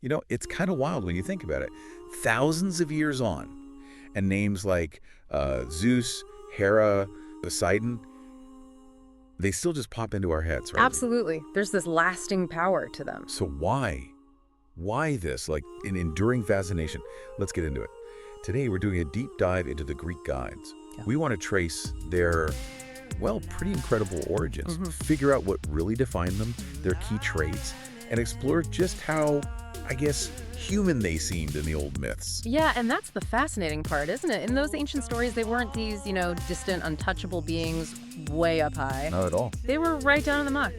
It's kind of wild when you think about it. Thousands of years on, and names like Zeus, Hera, Poseidon, they still just pop into our heads, right? Absolutely. There's this lasting power to them. So why? Why this? Like an enduring fascination. Let's get into it. Today, we're doing a deep dive into the Greek gods. Yeah. We want to trace their, pretty incredible origins, figure out what really defined them, their key traits, and explore just how, human they seemed in the old myths. Yeah, and that's the fascinating part, isn't it? In those ancient stories, they weren't these, distant, untouchable beings way up high. Not at all. They were right down in the muck,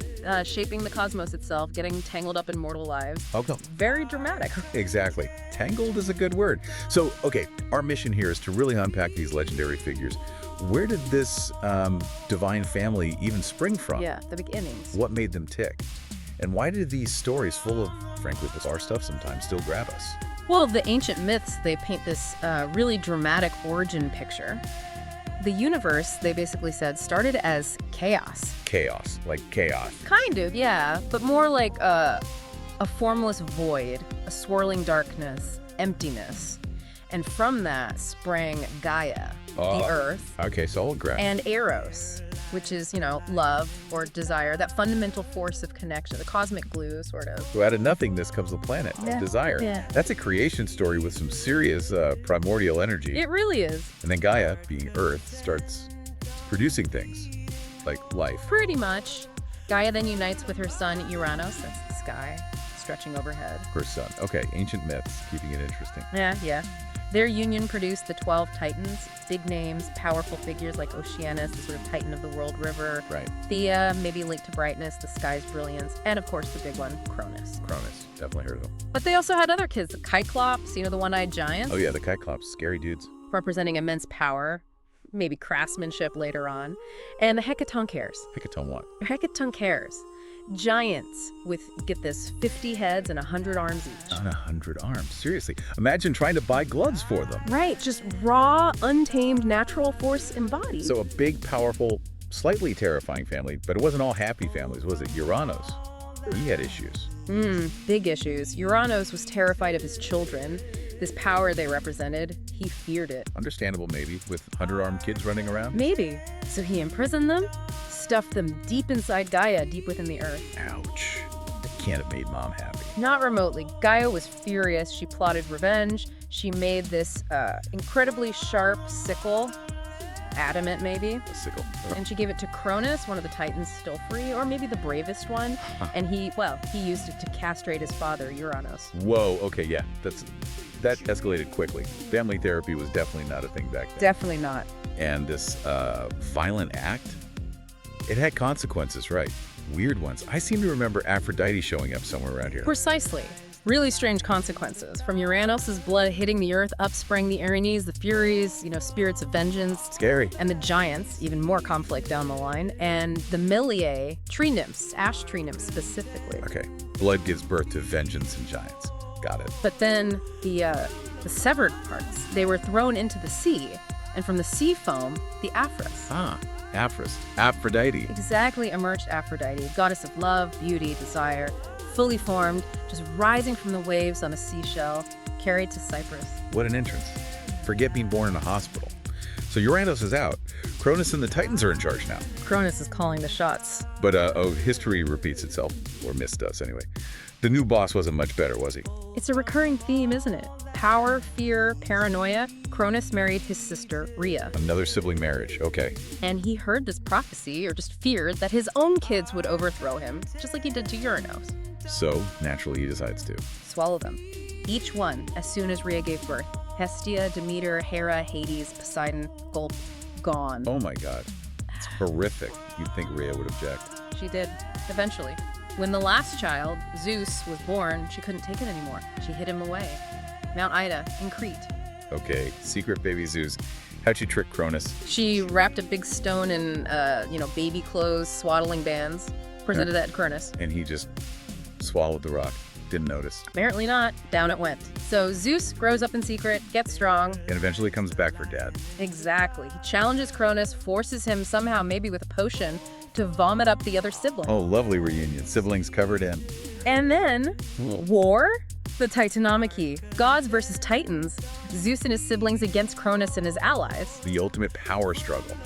shaping the cosmos itself, getting tangled up in mortal lives. Okay. Very dramatic. Exactly. Tangled is a good word. So, our mission here is to really unpack these legendary figures. Where did this divine family even spring from? Yeah, the beginnings. What made them tick? And why did these stories full of, frankly, bizarre stuff sometimes still grab us? Well, the ancient myths, they paint this really dramatic origin picture. The universe, they basically said, started as chaos. Chaos, like chaos. Kind of, yeah, but more like a formless void, a swirling darkness, emptiness. And from that sprang Gaia, the earth. Okay, solid graph. And Eros, which is, love or desire, that fundamental force of connection, the cosmic glue, sort of. So out of nothingness comes the planet, desire. Yeah. That's a creation story with some serious primordial energy. It really is. And then Gaia, being Earth, starts producing things, like life. Pretty much. Gaia then unites with her son Uranus, that's the sky, stretching overhead. Her son. Okay, ancient myths, keeping it interesting. Yeah. Their union produced the 12 Titans, big names, powerful figures like Oceanus, the sort of titan of the world river. Right. Thea, maybe linked to brightness, the sky's brilliance, and of course the big one, Cronus. Cronus, definitely heard of them. But they also had other kids, the Cyclops, the one-eyed giants. Oh yeah, the Cyclops, scary dudes. Representing immense power, maybe craftsmanship later on. And the Hecatoncheires. Hecaton what? Hecatoncheires. Giants with, get this, 50 heads and 100 arms each. On 100 arms. Seriously. Imagine trying to buy gloves for them. Right, just raw, untamed, natural force embodied. So a big, powerful, slightly terrifying family, but it wasn't all happy families, was it? Uranus, he had issues. Big issues. Uranus was terrified of his children. This power they represented, he feared it. Understandable, maybe, with 100-armed kids running around. Maybe. So he imprisoned them, stuffed them deep inside Gaia, deep within the earth. Ouch. That can't have made Mom happy. Not remotely. Gaia was furious. She plotted revenge. She made this incredibly sharp sickle, adamant maybe. A sickle. And she gave it to Cronus, one of the Titans still free, or maybe the bravest one. And he used it to castrate his father, Uranus. Whoa, okay, yeah. That escalated quickly. Family therapy was definitely not a thing back then. Definitely not. And this violent act, it had consequences, right? Weird ones. I seem to remember Aphrodite showing up somewhere around here. Precisely. Really strange consequences. From Uranus' blood hitting the earth, up sprang the Erinyes, the Furies, spirits of vengeance. Scary. And the giants, even more conflict down the line. And the Miliae, tree nymphs, ash tree nymphs specifically. Okay. Blood gives birth to vengeance and giants. Got it. But then the severed parts, they were thrown into the sea. And from the sea foam, the Aphros. Aphrodite. Exactly emerged Aphrodite, goddess of love, beauty, desire, fully formed, just rising from the waves on a seashell, carried to Cyprus. What an entrance. Forget being born in a hospital. So Uranus is out. Cronus and the Titans are in charge now. Cronus is calling the shots. But history repeats itself, or missed us anyway. The new boss wasn't much better, was he? It's a recurring theme, isn't it? Power, fear, paranoia. Cronus married his sister, Rhea. Another sibling marriage, okay. And he heard this prophecy, or just feared, that his own kids would overthrow him, just like he did to Uranus. So, naturally, he decides to swallow them. Each one, as soon as Rhea gave birth. Hestia, Demeter, Hera, Hades, Poseidon, gulp, gone. Oh my God. It's horrific. You'd think Rhea would object. She did, eventually. When the last child, Zeus, was born, she couldn't take it anymore. She hid him away. Mount Ida, in Crete. Okay, secret baby Zeus. How'd she trick Cronus? She wrapped a big stone in, baby clothes, swaddling bands, presented that to Cronus. And he just swallowed the rock. Didn't notice. Apparently not. Down it went. So Zeus grows up in secret, gets strong. And eventually comes back for Dad. Exactly. He challenges Cronus, forces him somehow, maybe with a potion, to vomit up the other sibling. Oh, lovely reunion. Siblings covered in. And then, war? The Titanomachy. Gods versus Titans. Zeus and his siblings against Cronus and his allies. The ultimate power struggle.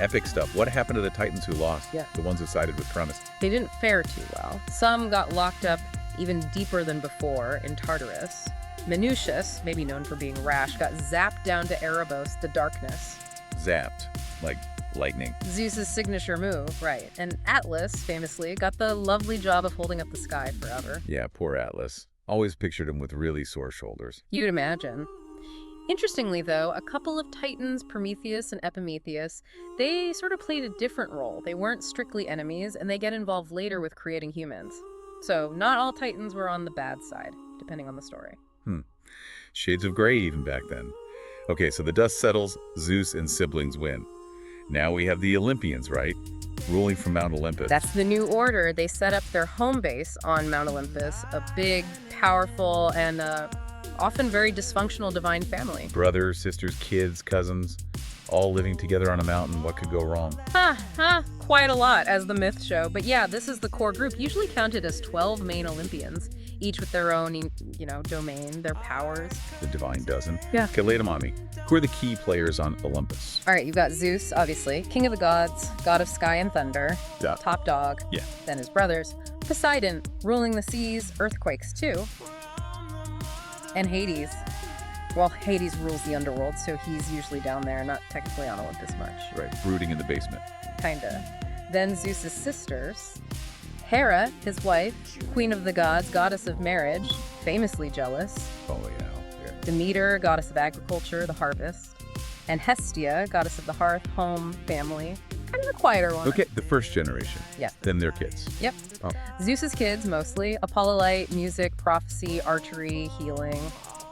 Epic stuff. What happened to the Titans who lost? Yeah. The ones who sided with Cronus. They didn't fare too well. Some got locked up even deeper than before in Tartarus. Minucius, maybe known for being rash, got zapped down to Erebos, the darkness. Zapped. Like lightning. Zeus's signature move, right. And Atlas, famously, got the lovely job of holding up the sky forever. Yeah, poor Atlas. Always pictured him with really sore shoulders. You'd imagine. Interestingly, though, a couple of Titans, Prometheus and Epimetheus, they sort of played a different role. They weren't strictly enemies, and they get involved later with creating humans. So not all Titans were on the bad side, depending on the story. Shades of gray even back then. Okay, so the dust settles, Zeus and siblings win. Now we have the Olympians, right? Ruling from Mount Olympus. That's the new order. They set up their home base on Mount Olympus, a big, powerful, and often very dysfunctional divine family. Brothers, sisters, kids, cousins, all living together on a mountain. What could go wrong? Quite a lot, as the myths show. But yeah, this is the core group, usually counted as 12 main Olympians, each with their own, domain, their powers. The divine dozen. Yeah. Okay, lay them on me. Who are the key players on Olympus? All right, you've got Zeus, obviously, king of the gods, god of sky and thunder, Yeah. top dog. Yeah. Then his brothers. Poseidon, ruling the seas, earthquakes too. And Hades. Well, Hades rules the underworld, so he's usually down there, not technically on Olympus much. Right, brooding in the basement. Kinda. Then Zeus's sisters. Hera, his wife, queen of the gods, goddess of marriage, famously jealous. Oh, yeah. Demeter, goddess of agriculture, the harvest. And Hestia, goddess of the hearth, home, family. Kind of a quieter one. Okay, the first generation. Yeah. Then their kids. Yep. Oh. Zeus's kids, mostly. Apollolite, music, prophecy, archery, healing.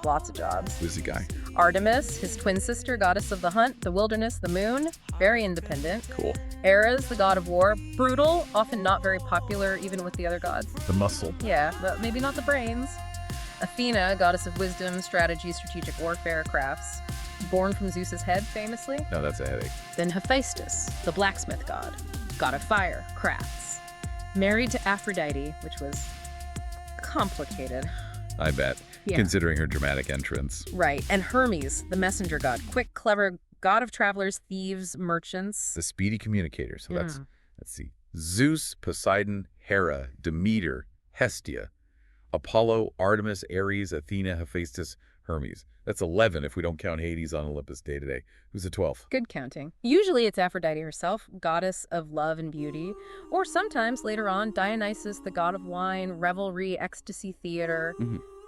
Lots of jobs. Busy guy. Artemis, his twin sister, goddess of the hunt, the wilderness, the moon. Very independent. Cool. Ares, the god of war. Brutal, often not very popular even with the other gods. The muscle. Yeah, but maybe not the brains. Athena, goddess of wisdom, strategy, strategic warfare, crafts. Born from Zeus's head, famously. No, that's a headache. Then Hephaestus, the blacksmith god of fire, crafts. Married to Aphrodite, which was complicated. I bet. Yeah. Considering her dramatic entrance. Right, and Hermes, the messenger god, quick, clever, god of travelers, thieves, merchants. The speedy communicator. So Yeah. let's see. Zeus, Poseidon, Hera, Demeter, Hestia, Apollo, Artemis, Ares, Athena, Hephaestus, Hermes. That's 11 if we don't count Hades on Olympus day to day. Who's the 12th? Good counting. Usually it's Aphrodite herself, goddess of love and beauty, or sometimes later on Dionysus, the god of wine, revelry, ecstasy, theater.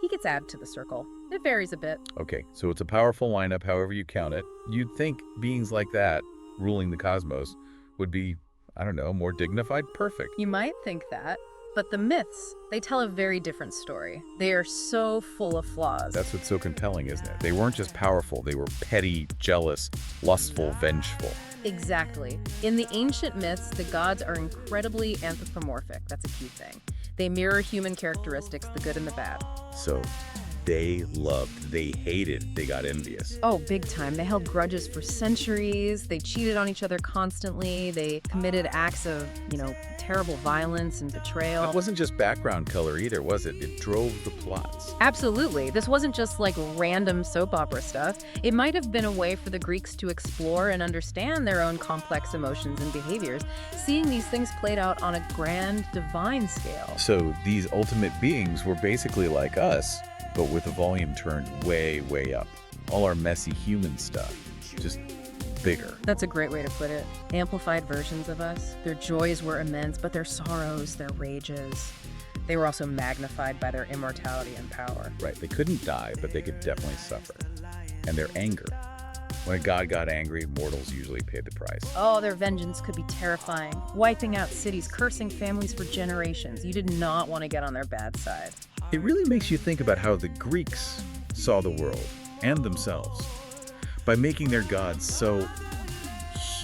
He gets added to the circle. It varies a bit. Okay, so it's a powerful lineup however you count it. You'd think beings like that, ruling the cosmos, would be, I don't know, more dignified? Perfect. You might think that, but the myths, they tell a very different story. They are so full of flaws. That's what's so compelling, isn't it? They weren't just powerful, they were petty, jealous, lustful, vengeful. Exactly. In the ancient myths, the gods are incredibly anthropomorphic. That's a key thing. They mirror human characteristics, the good and the bad. So they loved, they hated, they got envious. Oh, big time. They held grudges for centuries. They cheated on each other constantly. They committed acts of, terrible violence and betrayal. It wasn't just background color either, was it? It drove the plots. Absolutely. This wasn't just like random soap opera stuff. It might have been a way for the Greeks to explore and understand their own complex emotions and behaviors, seeing these things played out on a grand divine scale. So these ultimate beings were basically like us, but with the volume turned way, way up. All our messy human stuff, just bigger. That's a great way to put it. Amplified versions of us. Their joys were immense, but their sorrows, their rages, they were also magnified by their immortality and power. Right, they couldn't die, but they could definitely suffer. And their anger. When a god got angry, mortals usually paid the price. Oh, their vengeance could be terrifying. Wiping out cities, cursing families for generations. You did not want to get on their bad side. It really makes you think about how the Greeks saw the world and themselves. By making their gods so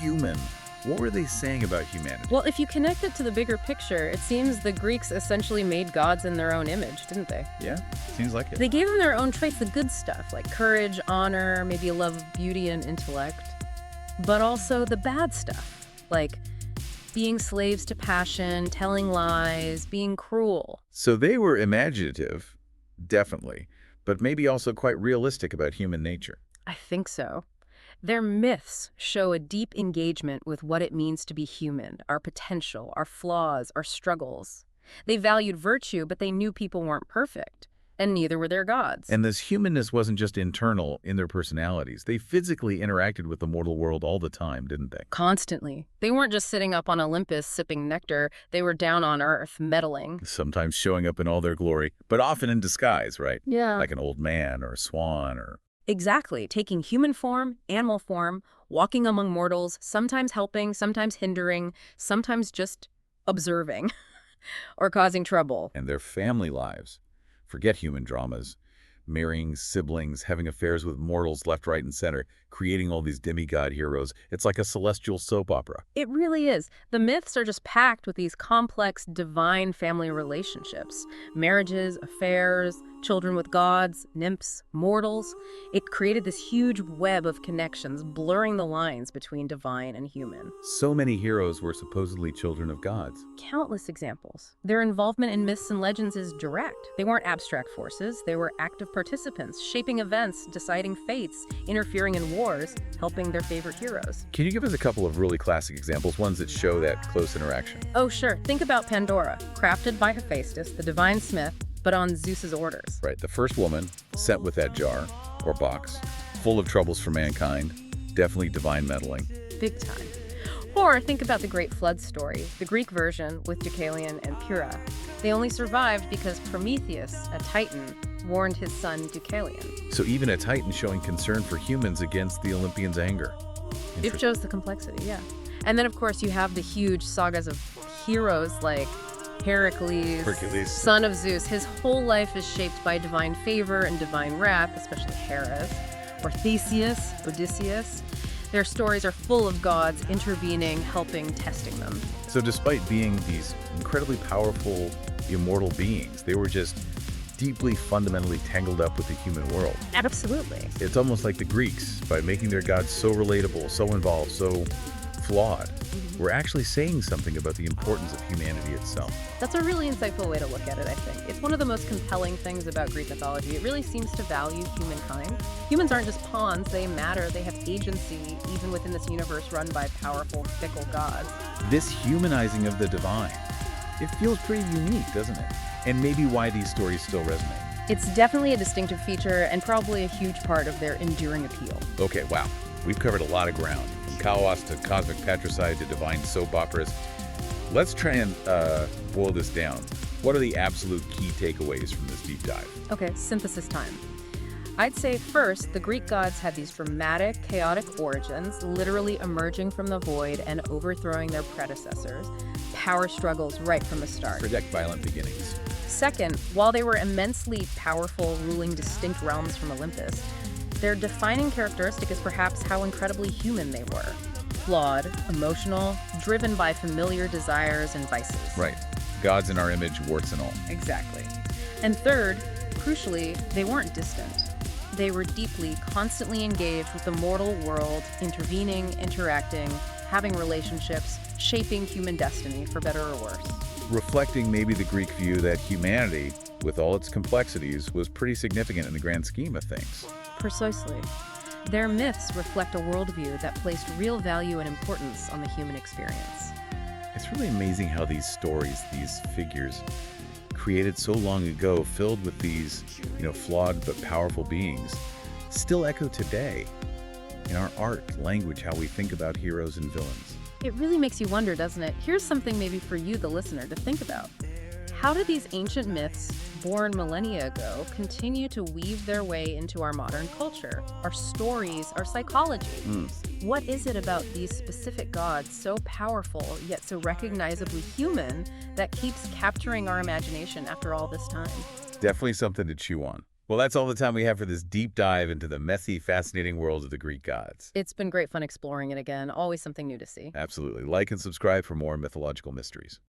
human, what were they saying about humanity? Well, if you connect it to the bigger picture, it seems the Greeks essentially made gods in their own image, didn't they? Yeah, seems like it. They gave them their own traits, the good stuff, like courage, honor, maybe a love of beauty and intellect, but also the bad stuff, like being slaves to passion, telling lies, being cruel. So they were imaginative, Definitely. But maybe also quite realistic about human nature. I think so. Their myths show a deep engagement with what it means to be human, our potential, our flaws, our struggles. They valued virtue, but they knew people weren't perfect, and neither were their gods. And this humanness wasn't just internal in their personalities. They physically interacted with the mortal world all the time, didn't they? Constantly. They weren't just sitting up on Olympus sipping nectar, they were down on Earth, meddling. Sometimes showing up in all their glory, but often in disguise, right? Yeah. Like an old man or a swan or... Exactly, taking human form, animal form, walking among mortals, sometimes helping, sometimes hindering, sometimes just observing or causing trouble. And their family lives. Forget human dramas. Marrying siblings, having affairs with mortals left, right, and center, creating all these demigod heroes. It's like a celestial soap opera. It really is. The myths are just packed with these complex, divine family relationships. Marriages, affairs, children with gods, nymphs, mortals. It created this huge web of connections, blurring the lines between divine and human. So many heroes were supposedly children of gods. Countless examples. Their involvement in myths and legends is direct. They weren't abstract forces. They were active participants, shaping events, deciding fates, interfering in wars, helping their favorite heroes. Can you give us a couple of really classic examples, ones that show that close interaction? Oh, sure. Think about Pandora, crafted by Hephaestus, the divine smith, but on Zeus's orders. Right, the first woman sent with that jar, or box, full of troubles for mankind, definitely divine meddling. Big time. Or think about the Great Flood story, the Greek version with Deucalion and Pyrrha. They only survived because Prometheus, a titan, warned his son Deucalion. So even a titan showing concern for humans against the Olympians' anger. It shows the complexity, yeah. And then, of course, you have the huge sagas of heroes like Hercules, son of Zeus. His whole life is shaped by divine favor and divine wrath, especially Hermes. Or Theseus, Odysseus. Their stories are full of gods intervening, helping, testing them. So despite being these incredibly powerful, immortal beings, they were just deeply, fundamentally tangled up with the human world. Absolutely. It's almost like the Greeks, by making their gods so relatable, so involved, so flawed. We're actually saying something about the importance of humanity itself. That's a really insightful way to look at it, I think. It's one of the most compelling things about Greek mythology. It really seems to value humankind. Humans aren't just pawns, they matter, they have agency, even within this universe run by powerful, fickle gods. This humanizing of the divine, it feels pretty unique, doesn't it? And maybe why these stories still resonate. It's definitely a distinctive feature and probably a huge part of their enduring appeal. Okay, wow. We've covered a lot of ground, from Kawas to cosmic patricide to divine soap operas. Let's try and boil this down. What are the absolute key takeaways from this deep dive? Okay, synthesis time. I'd say first, the Greek gods had these dramatic, chaotic origins, literally emerging from the void and overthrowing their predecessors. Power struggles right from the start. Predict violent beginnings. Second, while they were immensely powerful, ruling distinct realms from Olympus, their defining characteristic is perhaps how incredibly human they were. Flawed, emotional, driven by familiar desires and vices. Right. Gods in our image, warts and all. Exactly. And third, crucially, they weren't distant. They were deeply, constantly engaged with the mortal world, intervening, interacting, having relationships, shaping human destiny for better or worse. Reflecting maybe the Greek view that humanity, with all its complexities, was pretty significant in the grand scheme of things. Precisely. Their myths reflect a worldview that placed real value and importance on the human experience. It's really amazing how these stories, these figures, created so long ago, filled with these, flawed but powerful beings, still echo today in our art, language, how we think about heroes and villains. It really makes you wonder, doesn't it? Here's something maybe for you, the listener, to think about. How do these ancient myths, born millennia ago, continue to weave their way into our modern culture, our stories, our psychology? What is it about these specific gods, so powerful yet so recognizably human, that keeps capturing our imagination after all this time? Definitely something to chew on. Well, that's all the time we have for this deep dive into the messy, fascinating world of the Greek gods. It's been great fun exploring it again. Always something new to see. Absolutely. Like and subscribe for more mythological mysteries.